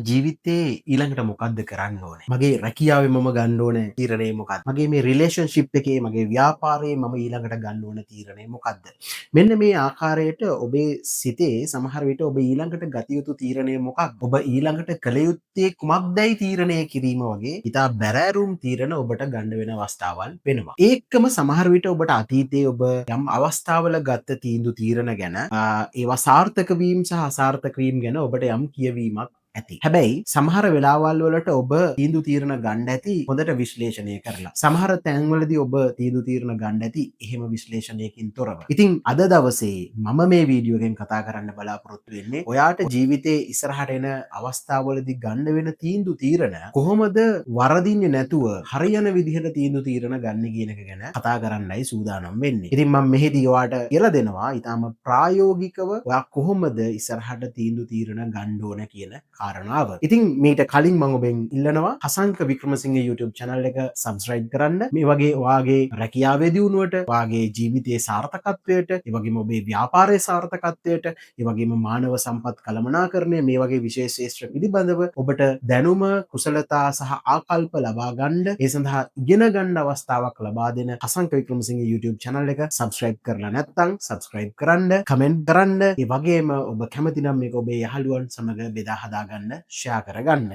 ජීවිතේ ඊළඟට මොකක්ද කරන්න ඕනේ? මගේ රැකියාවේ මම ගන්න ඕන තීරණය මොකක්ද? මගේ මේ රිලේෂන්ෂිප් එකේ මගේ ව්‍යාපාරයේ මම ඊළඟට ගන්න ඕන තීරණය මොකක්ද? මෙන්න මේ ආකාරයට ඔබේ සිතේ සමහර විට ඔබ ඊළඟට ගත යුතු තීරණය මොකක්ද? ඔබ ඊළඟට කළ යුත්තේ කුමක්දයි තීරණය කිරීම වගේ ඉතා බැරෑරුම් තීරණ ඔබට ගන්න වෙන අවස්ථාවල් වෙනවා. ඒකම සමහර විට ඔබට අතීතයේ ඔබ යම් අවස්ථාවල ගත්ත තීරණ ගැන ඒවා සාර්ථක වීම සහ අසාර්ථක වීම ගැන ඔබට යම් කියවීමක් ඇති. හැබැයි සමහර වෙලාවල් වලට ඔබ තීරණ ගන්න ඇති හොඳට විශ්ලේෂණය කරලා. සමහර තැන්වලදී ඔබ තීරණ ගන්න ඇති එහෙම විශ්ලේෂණයකින් තොරව. ඉතින් අද දවසේ මම මේ වීඩියෝ එකෙන් කතා කරන්න බලාපොරොත්තු වෙන්නේ ඔයාට ජීවිතේ ඉස්සරහට එන අවස්ථාවලදී ගන්න වෙන තීරණ කොහොමද වරදින්නේ නැතුව හරියන විදිහට තීරණ ගන්න කියන එක ගැන කතා කරන්නයි සූදානම් වෙන්නේ. ඉතින් මම මෙහිදී ඔයාට කියලා දෙනවා ඊටාම ප්‍රායෝගිකව ඔයා කොහොමද ඉස්සරහට තීරණ ගන්න ඕන කියන කාරණාව. ඉතින් මීට කලින් මම ඔබෙන් ඉල්ලනවා හසංක වික්‍රමසිංහ YouTube channel එක subscribe කරන්න. මේ වගේ ඔයාගේ රැකියාවේ දියුණුවට, ඔයාගේ ජීවිතයේ සාර්ථකත්වයට, ඒ වගේම ඔබේ ව්‍යාපාරයේ සාර්ථකත්වයට, ඒ වගේම මානව සම්පත් කළමනාකරණය මේ වගේ විශේෂ ශාස්ත්‍ර පිළිබඳව ඔබට දැනුම, කුසලතා සහ ආකල්ප ලබා ගන්න, ඒ සඳහා ඉගෙන ගන්න අවස්ථාවක් ලබා දෙන හසංක වික්‍රමසිංහ YouTube channel එක subscribe කරලා නැත්නම් subscribe කරන්න, comment කරන්න, ඒ වගේම ඔබ කැමති නම් මේක ඔබේ යහළුවන් සමග බෙදා හදා ගන්න, ෂෙයා කරගන්න.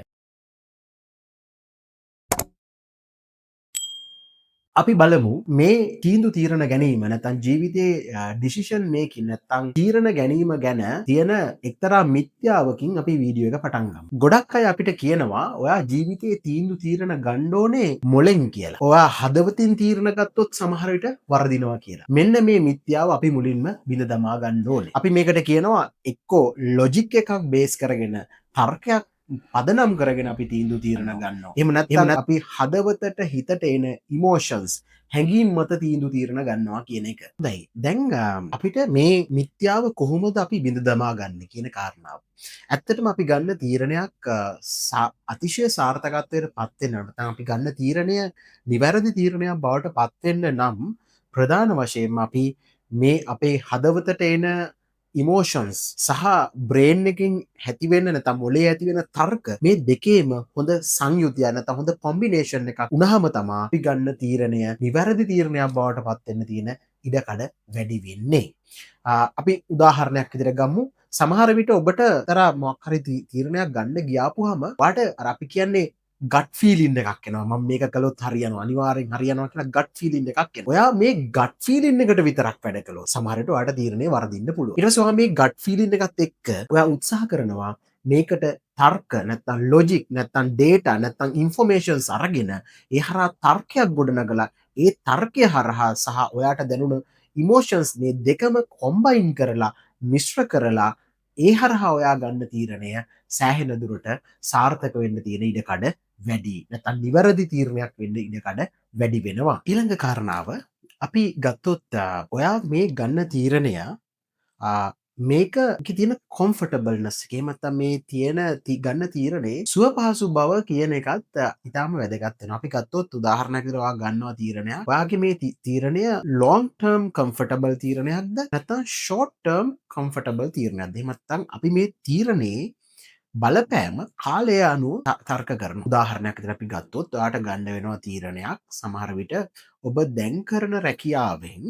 අපි බලමු මේ තීරණ ගැනීම නැත්නම් ජීවිතයේ ඩිසිෂන් මේකින් නැත්නම් තීරණ ගැනීම ගැන තියෙන එක්තරා මිත්‍යාවකින් අපි වීඩියෝ එක පටන් ගමු. ගොඩක් අය අපිට කියනවා ඔයා ජීවිතයේ තීරණ ගන්න ඕනේ මොලෙන් කියලා. ඔයා හදවතින් තීරණ ගත්තොත් සමහර විට වරදිනවා කියලා. මෙන්න මේ මිත්‍යාව අපි මුලින්ම බිඳ දමා ගන්න ඕනේ. අපි මේකට කියනවා එක්කෝ ලොජික් එකක් බේස් කරගෙන තර්කයක් පදනම් කරගෙන අපි තීරණ ගන්නවා. එහෙම නැත්නම් අපි හදවතට හිතට එන ඉමෝෂන්ස් හැඟීම් මත තීරණ ගන්නවා කියන එක. හොඳයි. දැන් අපිට මේ මිත්‍යාව කොහොමද අපි බිඳ දමා ගන්න කියන කාරණාව. ඇත්තටම අපි ගන්න තීරණයක් අතිශය සාර්ථකත්වයට පත් වෙන්න නැත්නම් අපි ගන්න තීරණය නිවැරදි තීරණයක් බවට පත් වෙන්න නම් ප්‍රධාන වශයෙන්ම අපි මේ අපේ හදවතට එන ඉමෝෂන්ස් සහ බ්‍රේන් එකකින් ඇතිවෙන්න නැත්නම් මොලේ ඇතිවෙන තර්ක මේ දෙකේම හොඳ සංයුතිය නැත්නම් හොඳ කොම්බිනේෂන් එකක් වුණාම තමයි අපි ගන්න තීරණය නිවැරදි තීරණයක් බවට පත් වෙන්න තියෙන ඉඩකඩ වැඩි වෙන්නේ. අපි උදාහරණයක් විදිහට ගමු. සමහර විට ඔබට තර මොකක් හරි තීරණයක් ගන්න ගියාපුවාම වාට අර අපි කියන්නේ ගට් ෆීලින් එකක් එනවා. මම මේක කළොත් හරියනවා, අනිවාර්යෙන් හරියනවා කියලා ගට් ෆීලින් එකක් එනවා. ඔයා මේ ගට් ෆීලින් එකට විතරක් වැඩ කළොත් සමහර විට ඔයාට තීරණේ වරදින්න පුළුවන්. ඊට පස්සේ ඔයා මේ ගට් ෆීලින් එකත් එක්ක ඔයා උත්සාහ කරනවා මේකට තර්ක නැත්නම් ලොජික් නැත්නම් ඩේටා නැත්නම් ඉන්ෆෝමේෂන්ස් අරගෙන ඒ හරහා තර්කයක් ගොඩනගලා ඒ තර්කය හරහා සහ ඔයාට දැනුණ ඉමෝෂන්ස් මේ දෙකම කොම්බයින් කරලා මිශ්‍ර කරලා ඒ හරහා ඔයා ගන්න තීරණය සෑහෙන දුරට සාර්ථක වෙන්න තියෙන ඉඩකඩ වැඩි. නැත්නම් නිවැරදි තීරණයක් වෙන්න ඉඩකඩ වැඩි වෙනවා. ඊළඟ කාරණාව අපි ගත්තොත් ඔයා මේ ගන්න තීරණය මේක තියෙන කොම්ෆර්ටබල්නස් එක එහෙම නැත්නම් මේ තියෙන ගන්න තීරණේ සුව පහසු බව කියන එකත් ඉතාම වැදගත් වෙනවා. අපි ගත්තොත් උදාහරණයක් විදිහට ඔයා ගන්නවා තීරණයක්. ඔයාගේ මේ තීරණය long term comfortable තීරණයක්ද නැත්නම් short term comfortable තීරණයක්ද? එහෙම නැත්නම් අපි මේ තීරණේ බලපෑම කාලය අනුව තර්ක කරන උදාහරණයක් විදිහට අපි ගත්තොත් ඔයාට ගන්න වෙනවා තීරණයක් සමහර විට ඔබ දැන් කරන රැකියාවෙන්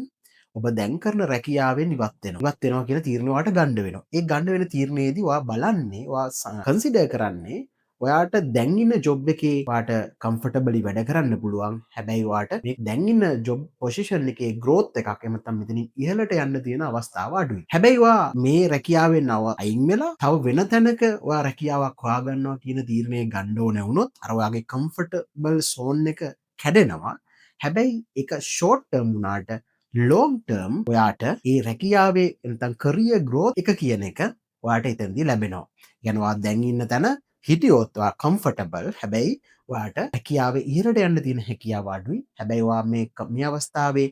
ඉවත් වෙනවා කියන තීරණය ඔයාට ගන්න වෙනවා. ඒ ගන්න වෙන තීරණයේදී ඔයා බලන්නේ ඔයා කන්සිඩර් කරන්නේ ඔයාට දැන් ඉන්න ජොබ් එකේ ඔයාට කම්ෆර්ටබලි වැඩ කරන්න පුළුවන්. හැබැයි ඔයාට මේ දැන් ඉන්න ජොබ් පොසිෂන් එකේ growth එකක් එහෙම නැත්නම් මෙතනින් ඉහළට යන්න තියෙන අවස්ථාව අඩුයි. හැබැයි ඔයා මේ රැකියාවෙන් අයින් වෙලා තව වෙන තැනක ඔයා රැකියාවක් හොයාගන්නවා කියන තීරණය ගන්න ඕන වුණොත් අර ඔයාගේ කම්ෆර්ටබල් සෝන් එක කැඩෙනවා. හැබැයි ඒක ෂෝට් ටර්ම් වුණාට ලොං ටර්ම් ඔයාට ඒ රැකියාවේ නැත්නම් කරියර් growth එක කියන එක ඔයාට එතනදී ලැබෙනවා. يعني ඔයා දැන් ඉන්න තැන හිටියොත් ඔයා කම්ෆර්ටබල්. හැබැයි ඔයාට රැකියාවේ ඉහළට යන්න තියෙන හැකියාව අඩුයි. හැබැයි ඔයා මේ අවස්ථාවේ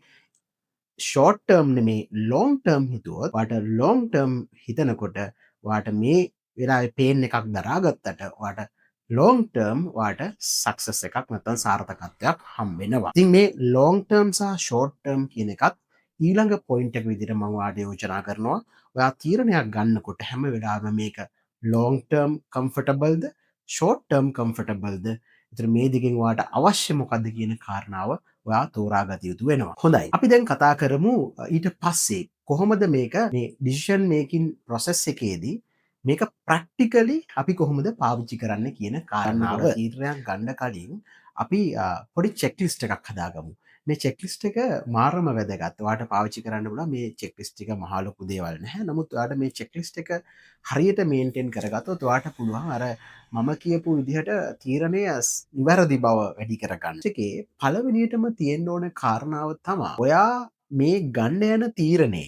ෂෝට් ටර්ම් නෙමේ ලොං ටර්ම් හිතුවොත් ඔයාට ලොං ටර්ම් හිතනකොට ඔයාට මේ වෙලාවේ පේන් එකක් දරාගත්තට ඔයාට ලොං ටර්ම් ඔයාට සක්සස් එකක් නැත්නම් සාර්ථකත්වයක් හම්බ වෙනවා. ඉතින් මේ ලොං ටර්ම් සහ ෂෝට් ටර්ම් කියන එකත් ඊළඟ පොයින්ට් එක විදිහට මම ඔයාලට යෝජනා කරනවා. ඔයා තීරණයක් ගන්නකොට හැම වෙලාවෙම මේක ලොං ටර්ම් කම්ෆර්ටබල්ද ෂෝට් ටර්ම් කම්ෆර්ටබල්ද? එතකොට මේ දෙකෙන් ඔයාට අවශ්‍ය මොකක්ද කියන කාරණාව ඔයා තෝරාගත යුතු වෙනවා. හොඳයි. අපි දැන් කතා කරමු ඊට පස්සේ කොහොමද මේක මේ ඩිසිෂන් මේකින් ප්‍රොසෙස් එකේදී මේක ප්‍රැක්ටිකලි අපි කොහොමද පාවිච්චි කරන්න කියන කාරණාව. තීරණයක් ගන්න කලින් අපි පොඩි චෙක්ලිස්ට් එකක් හදාගමු. මේ චෙක්ලිස්ට් එක මාරම වැදගත්. ඔයාට පාවිච්චි කරන්න පුළුවන් මේ චෙක්ලිස්ට් එක මහා ලොකු දේවල් නැහැ. නමුත් ඔයාට මේ චෙක්ලිස්ට් එක හරියට මේන්ටේන් කරගත්තොත් ඔයාට පුළුවන් අර මම කියපු විදිහට තීරණය නිවැරදි බව වැඩි කරගන්න. එකේ පළවෙනියටම තියෙන්න ඕන කාරණාව තමා ඔයා මේ ගන්න යන තීරණය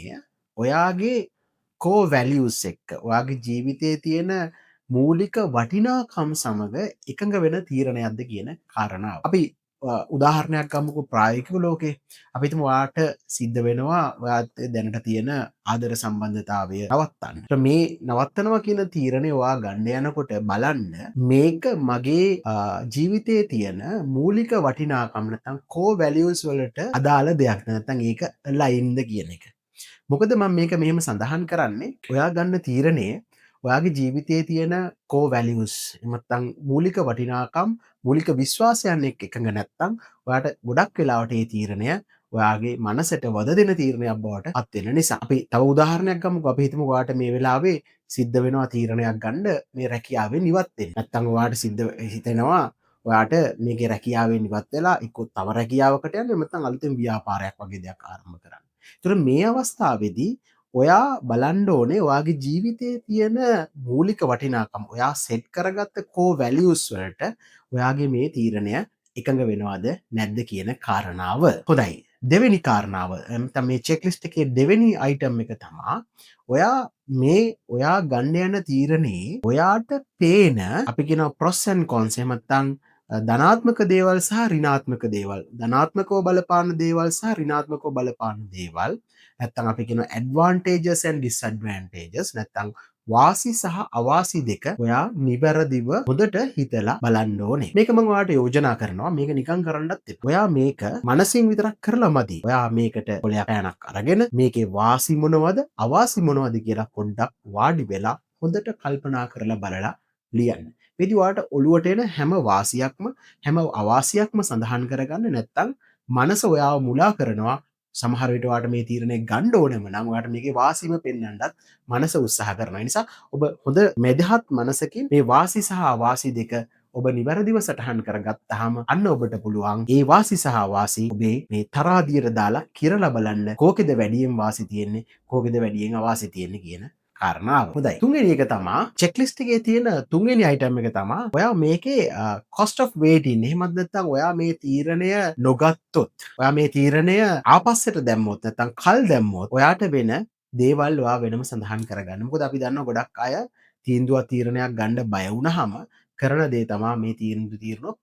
ඔයාගේ කෝ වැලියුස් එක්ක ඔයාගේ ජීවිතයේ තියෙන මූලික වටිනාකම් සමග එකඟ වෙන තීරණයක්ද කියන කාරණාව. අපි උදාහරණයක් ගමුකෝ ප්‍රායෝගික ලෝකේ. අපි හිතමු ඔයාට සිද්ධ වෙනවා ඔයාත් දැනට තියෙන ආදර සම්බන්ධතාවය නවත්තන්න. මේ නවත්තනවා කියන තීරණය ඔයා ගන්න යනකොට බලන්න මේක මගේ ජීවිතයේ තියෙන මූලික වටිනාකම් නැත්නම් කෝ වැලියුස් වලට අදාළ දෙයක් නැත්නම් ඒක ලයින්ද කියන එක. මොකද මම මේක මෙහෙම සඳහන් කරන්නේ ඔයා ගන්න තීරණය ඔයාගේ ජීවිතයේ තියෙන කෝ වැලියුස් එමත්නම් මූලික වටිනාකම් මූලික විශ්වාසයන් එක්ක එකඟ නැත්නම් ඔයාට ගොඩක් වෙලාවට මේ තීරණය ඔයාගේ මනසට වද දෙන තීරණයක් බවට පත් වෙන නිසා. අපි තව උදාහරණයක් ගමුකෝ. අපි හිතමු ඔයාට මේ වෙලාවේ සිද්ධ වෙනවා තීරණයක් ගන්න මේ රැකියාවෙන් ඉවත් වෙන්න. නැත්නම් ඔයාට සිද්ධ හිතෙනවා ඔයාට මේකේ රැකියාවෙන් ඉවත් වෙලා එක්ක තව රැකියාවකට යන්න නැත්නම් අලුතෙන් ව්‍යාපාරයක් වගේ දෙයක් ආරම්භ කරන්න. ඒතර මේ අවස්ථාවේදී ඔයා බලන්න ඕනේ ඔයාගේ ජීවිතයේ තියෙන මූලික වටිනාකම් ඔයා සෙට් කරගත්ත කෝ වැලියුස් වලට ඔයාගේ මේ තීරණය එකඟ වෙනවද නැද්ද කියන කාරණාව. හොඳයි. දෙවෙනි කාරණාව නැත්නම් මේ චෙක්ලිස්ට් එකේ දෙවෙනි අයිටම් එක තමයි ඔයා මේ ඔයා ගන්න යන තීරණේ ඔයාට පේන අපි කියනවා pros and cons එහෙම නැත්නම් ධනාත්මක දේවල් සහ ඍණාත්මක දේවල් ධනාත්මකව බලපාන දේවල් සහ ඍණාත්මකව බලපාන දේවල් නැත්නම් අපි කියනවා advantages and disadvantages නැත්නම් වාසි සහ අවාසි දෙක ඔයා නිවැරදිව හොඳට හිතලා බලන්න ඕනේ. මේක මම ඔයාලට යෝජනා කරනවා. මේක නිකන් කරන්නත් එපා. ඔයා මේක මනසින් විතරක් කරලා මදි. ඔයා මේකට පොලයක් පෑනක් අරගෙන මේකේ වාසි මොනවද අවාසි මොනවද කියලා පොඩ්ඩක් වාඩි වෙලා හොඳට කල්පනා කරලා බලලා ලියන්න. මේදි ඔයාලට ඔළුවට එන හැම වාසියක්ම හැම අවාසියක්ම සඳහන් කරගන්න නැත්නම් මනස ඔයාව මුලා කරනවා. සමහර විට ඔයාට මේ තීරණය ගන්න ඕනෙම නම් ඔයාට මේකේ වාසිම පෙන්වන්නත් මනස උත්සාහ කරනවා. ඒ නිසා ඔබ හොඳ මෙදහත් මනසකින් මේ වාසි සහ අවාසි දෙක ඔබ නිවැරදිව සටහන් කරගත්තාම අන්න ඔබට පුළුවන් ඒ වාසි සහ අවාසි ඔබේ මේ තරාදියට දාලා කිරලා බලන්න කෝකෙද වැඩියෙන් වාසි තියෙන්නේ කෝකෙද වැඩියෙන් අවාසි තියෙන්නේ කියන කාරණාව. හොඳයි. තුන්වෙනි එක තමයි චෙක්ලිස්ට් එකේ තියෙන තුන්වෙනි අයිටම් එක තමයි ඔයා මේකේ cost of waiting එහෙමත් නැත්නම් ඔයා මේ තීරණය නොගත්තොත් ඔයා මේ තීරණය ආපස්සට දැම්මොත් නැත්නම් කල් දැම්මොත් ඔයාට වෙන දේවල් ඔයා වෙනම සඳහන් කරගන්න. මොකද අපි දන්නවා ගොඩක් අය තීරණයක් ගන්න බය වුණාම කරන දේ තමයි මේ තීරණ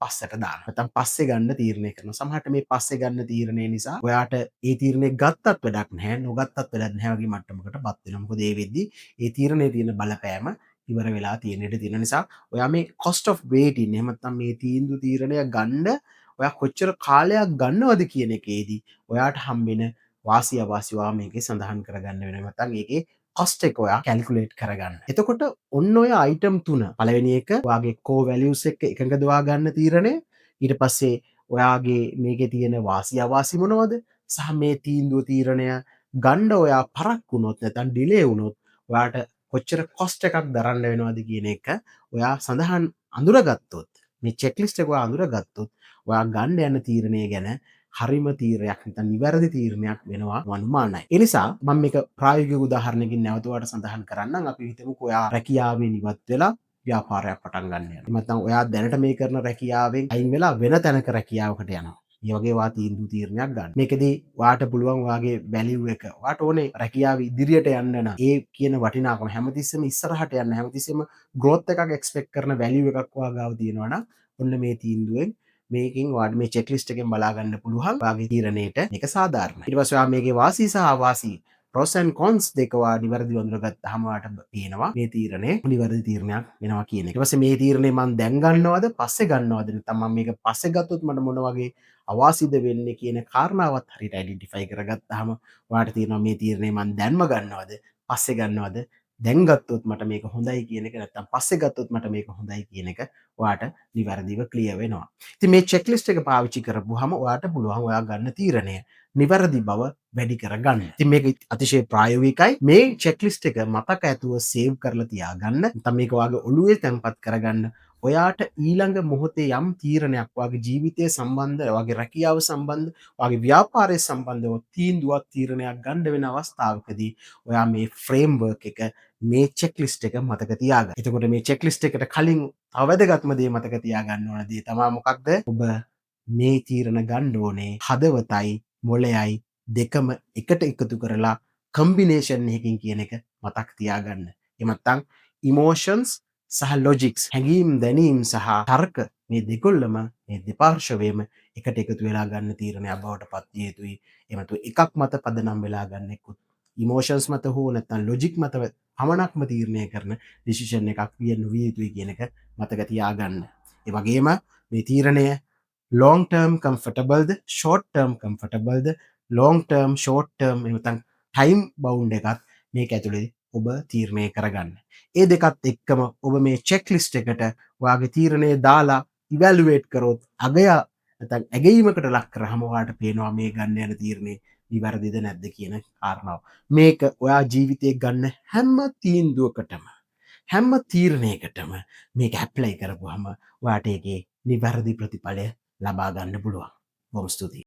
පස්සට දාන. නැත්නම් පස්සේ ගන්න තීරණය කරනවා. සමහරට මේ පස්සේ ගන්න තීරණය නිසා ඔයාට ඒ තීරණය ගත්තත් වැඩක් නැහැ, නොගත්තත් වැඩක් නැහැ වගේ මට්ටමකටපත් වෙනවා. මොකද ඒ වෙද්දී ඒ තීරණයේ තියෙන බලපෑම ඉවර වෙලා තියෙන ඉඩ තියෙන නිසා ඔයා මේ cost of waiting එහෙම නැත්නම් මේ තීරණය ගන්න ඔයා කොච්චර කාලයක් ගන්නවද කියන එකේදී ඔයාට හම්බෙන වාසි අවාසි ඔයා මේකේ සඳහන් කරගන්න වෙනවා. නැත්නම් ඒකේ කොස්ට් එක ඔයා කැල්කුලේට් කරගන්න. එතකොට ඔන්න ඔය අයිටම් 3 පළවෙනි එක ඔයාගේ කෝ වැලියුස් එක්ක එකඟද ඔයා ගන්න තීරණය. ඊට පස්සේ ඔයාගේ මේකේ තියෙන වාසි අවාසි මොනවද? සහ මේ තීරණය ගන්න ඔයා පරක් වුණොත් නැත්නම් ඩිලේ වුණොත් ඔයාට කොච්චර කොස්ට් එකක් දරන්න වෙනවද කියන එක ඔයා සඳහන් අඳුරගත්තොත් මේ චෙක්ලිස්ට් එක ඔයා අඳුරගත්තොත් ඔයා ගන්න යන තීරණය ගැන හරිම තීරණයක් නැත්නම් නිවැරදි තීරණයක් වෙනවා අනුමානයි. ඒ නිසා මම මේක ප්‍රායෝගික උදාහරණයකින් නැවත ඔයාලට සඳහන් කරන්නම්. අපි හිතමුකෝ ඔයා රැකියාවෙන් ඉවත් වෙලා ව්‍යාපාරයක් පටන් ගන්න යනවා. නැත්නම් ඔයා දැනට මේ කරන රැකියාවෙන් අයින් වෙලා වෙන තැනක රැකියාවකට යනවා. මේ වගේ ඔයා තීරණයක් ගන්න. මේකෙදී ඔයාට පුළුවන් ඔයාගේ වැලියු එක ඔයාට ඕනේ රැකියාව ඉදිරියට යන්න නම් ඒ කියන වටිනාකම හැමතිස්සෙම ඉස්සරහට යන්න හැමතිස්සෙම growth එකක් expect කරන වැලියු එකක් ඔයා ගාව තියෙනවා නම් ඔන්න මේ තීන්දුවෙන් මේකින් ඔයාට මේ චෙක්ලිස්ට් එකෙන් බලා ගන්න පුළුවන් ඔයාගේ තීරණයට මේක සාධාරණයි. ඊට පස්සේ ඔයා මේකේ වාසි සහ අවාසි pros and cons දෙක ඔයා නිවැරදිව අඳුරගත්තාම ඔයාට පේනවා මේ තීරණය නිවැරදි තීරණයක් වෙනවා කියන එක. ඊට පස්සේ මේ තීරණය මම දැන් ගන්නවද පස්සේ ගන්නවද නැත්නම් මම මේක පස්සේ ගත්තොත් මට මොන වගේ අවාසිද වෙන්නේ කියන කාරණාවත් හරියට ඩෙන්ටිෆයි කරගත්තාම ඔයාට තේරෙනවා මේ තීරණය මම දැන්ම ගන්නවද පස්සේ ගන්නවද දැන් ගත්තොත් මට මේක හොඳයි කියන එක නැත්තම් පස්සේ ගත්තොත් මට මේක හොඳයි කියන එක ඔයාට නිවැරදිව ක්ලියර් වෙනවා. ඉතින් මේ චෙක්ලිස්ට් එක පාවිච්චි කරපුවාම ඔයාට පුළුවන් ඔයා ගන්න තීරණය නිවැරදි බව වැඩි කරගන්න. ඉතින් මේක අතිශය ප්‍රායෝගිකයි. මේ චෙක්ලිස්ට් එක මතක ඇතුව සේව් කරලා තියාගන්න. නැත්නම් මේක ඔයාගේ ඔළුවේ තැන්පත් කරගන්න. ඔයාට ඊළඟ මොහොතේ යම් තීරණයක් ඔයාගේ ජීවිතය සම්බන්ධ, ඔයාගේ රැකියාව සම්බන්ධ, ඔයාගේ ව්‍යාපාරය සම්බන්ධව තීන්දුවක් තීරණයක් ගන්න වෙන අවස්ථාවකදී ඔයා මේ ෆ්‍රේම්වර්ක් එක මේ චෙක්ලිස්ට් එක මතක තියාගන්න. එතකොට මේ චෙක්ලිස්ට් එකට කලින් තව වැදගත්ම දේ මතක තියාගන්න ඕන දේ තමයි මොකක්ද? ඔබ මේ තීරණ ගන්න ඕනේ හදවතයි මොළයයි දෙකම එකට එකතු කරලා කම්බිනේෂන් එකකින් කියන එක මතක් තියාගන්න. එහෙම නැත්නම් ඉමෝෂන්ස් සහ ලොජික්ස්, හැඟීම් දැනීම් සහ තර්ක මේ දෙකොල්ලම මේ දෙපාර්ශවයම එකට එකතු වෙලා ගන්න තීරණයක් බවට පත් විය යුතුයි. එහෙම නැතු එකක් මත පදනම් වෙලා ගන්න එක්ක ඉමෝෂන්ස් මත හෝ නැත්නම් ලොජික් මත පමණක්ම තීරණය කරන ඩිසිෂන් එකක් විය නොවිය යුතුයි කියන එක මතක තියාගන්න. ඒ වගේම මේ තීරණය long term comfortableද short term comfortableද long term short term එහෙම නැත්නම් time bound එකත් මේක ඇතුලේ ඔබ තීරණය කරගන්න. ඒ දෙකත් එක්කම ඔබ මේ චෙක්ලිස්ට් එකට ඔයාගේ තීරණය දාලා ඉවැලුවේට් කරොත් අගය නැත්නම් ඇගීමකට ලක් කරාම ඔයාලට පේනවා මේ ගන්න යන තීරණේ නිවැරදිද නැද්ද කියන කාරණාව. මේක ඔයා ජීවිතේ ගන්න හැම තීන්දුවකටම හැම තීරණයකටම මේක ඇප්ලයි කරපුවාම ඔයාට ඒකේ නිවැරදි ප්‍රතිඵලය ලබා ගන්න පුළුවන්. බොහොම ස්තුතියි.